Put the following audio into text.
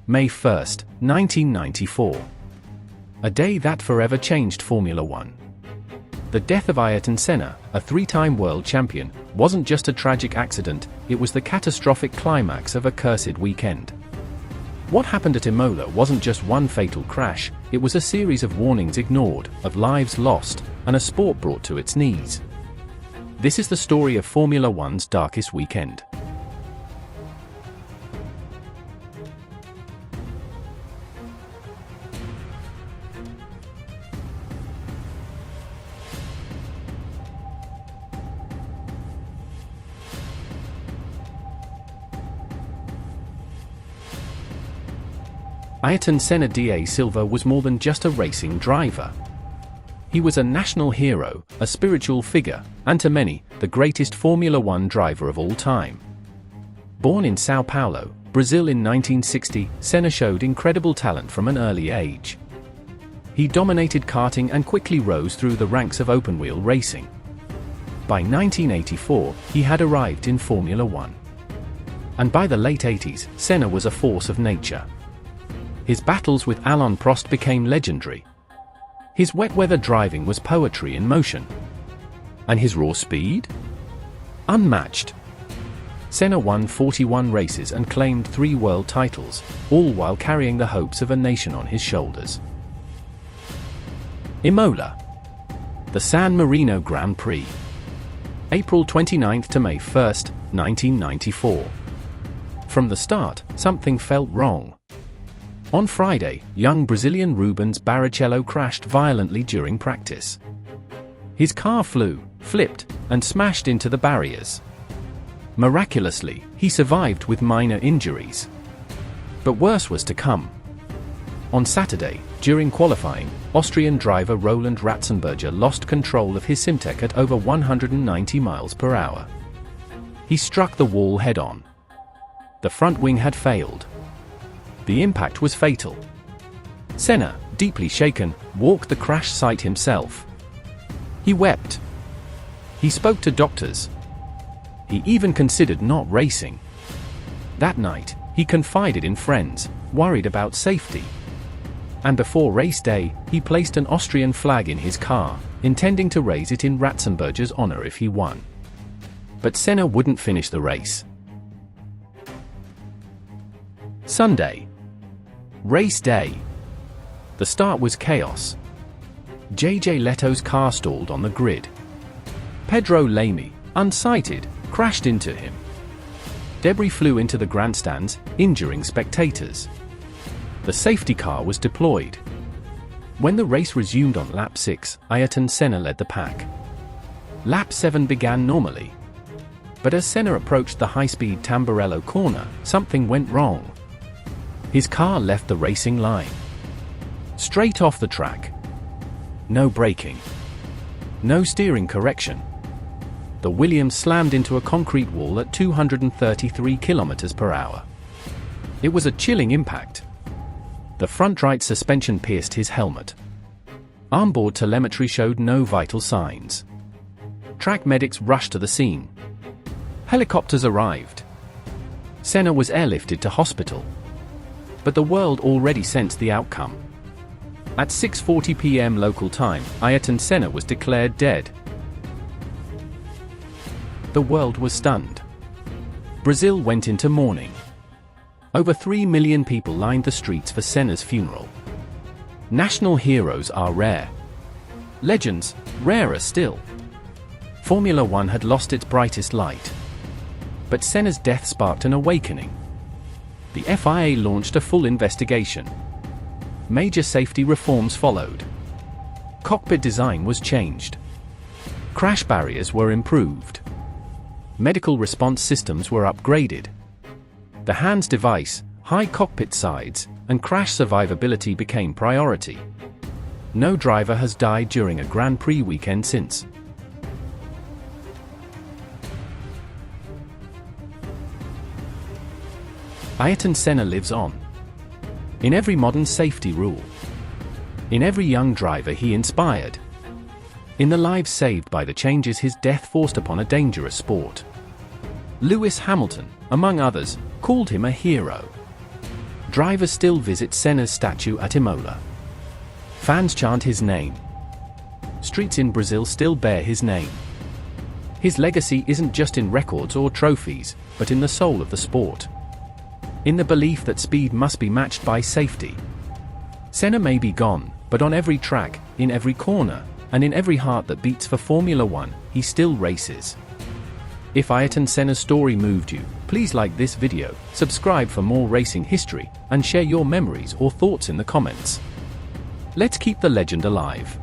May 1, 1994. A day that forever changed Formula One. The death of Ayrton Senna, a three-time world champion, wasn't just a tragic accident, it was the catastrophic climax of a cursed weekend. What happened at Imola wasn't just one fatal crash, it was a series of warnings ignored, of lives lost, and a sport brought to its knees. This is the story of Formula One's darkest weekend. Ayrton Senna da Silva was more than just a racing driver. He was a national hero, a spiritual figure, and to many, the greatest Formula One driver of all time. Born in São Paulo, Brazil in 1960, Senna showed incredible talent from an early age. He dominated karting and quickly rose through the ranks of open-wheel racing. By 1984, he had arrived in Formula One. And by the late 80s, Senna was a force of nature. His battles with Alain Prost became legendary. His wet-weather driving was poetry in motion. And his raw speed? Unmatched. Senna won 41 races and claimed 3 world titles, all while carrying the hopes of a nation on his shoulders. Imola. The San Marino Grand Prix. April 29 to May 1, 1994. From the start, something felt wrong. On Friday, young Brazilian Rubens Barrichello crashed violently during practice. His car flew, flipped, and smashed into the barriers. Miraculously, he survived with minor injuries. But worse was to come. On Saturday, during qualifying, Austrian driver Roland Ratzenberger lost control of his Simtek at over 190 miles per hour. He struck the wall head-on. The front wing had failed. The impact was fatal. Senna, deeply shaken, walked the crash site himself. He wept. He spoke to doctors. He even considered not racing. That night, he confided in friends, worried about safety. And before race day, he placed an Austrian flag in his car, intending to raise it in Ratzenberger's honor if he won. But Senna wouldn't finish the race. Sunday. Race day. The start was chaos. JJ Leto's car stalled on the grid. Pedro Lamy, unsighted, crashed into him. Debris flew into the grandstands, injuring spectators. The safety car was deployed. When the race resumed on lap 6, Ayrton Senna led the pack. Lap 7 began normally. But as Senna approached the high-speed Tamburello corner, something went wrong. His car left the racing line. Straight off the track. No braking. No steering correction. The Williams slammed into a concrete wall at 233 km per hour. It was a chilling impact. The front right suspension pierced his helmet. Onboard telemetry showed no vital signs. Track medics rushed to the scene. Helicopters arrived. Senna was airlifted to hospital. But the world already sensed the outcome. At 6:40 p.m. local time, Ayrton Senna was declared dead. The world was stunned. Brazil went into mourning. Over 3 million people lined the streets for Senna's funeral. National heroes are rare. Legends, rarer still. Formula One had lost its brightest light. But Senna's death sparked an awakening. The FIA launched a full investigation. Major safety reforms followed. Cockpit design was changed. Crash barriers were improved. Medical response systems were upgraded. The HANS device, high cockpit sides, and crash survivability became priority. No driver has died during a Grand Prix weekend since. Ayrton Senna lives on. In every modern safety rule. In every young driver he inspired. In the lives saved by the changes his death forced upon a dangerous sport. Lewis Hamilton, among others, called him a hero. Drivers still visit Senna's statue at Imola. Fans chant his name. Streets in Brazil still bear his name. His legacy isn't just in records or trophies, but in the soul of the sport. In the belief that speed must be matched by safety. Senna may be gone, but on every track, in every corner, and in every heart that beats for Formula One, he still races. If Ayrton Senna's story moved you, please like this video, subscribe for more racing history, and share your memories or thoughts in the comments. Let's keep the legend alive.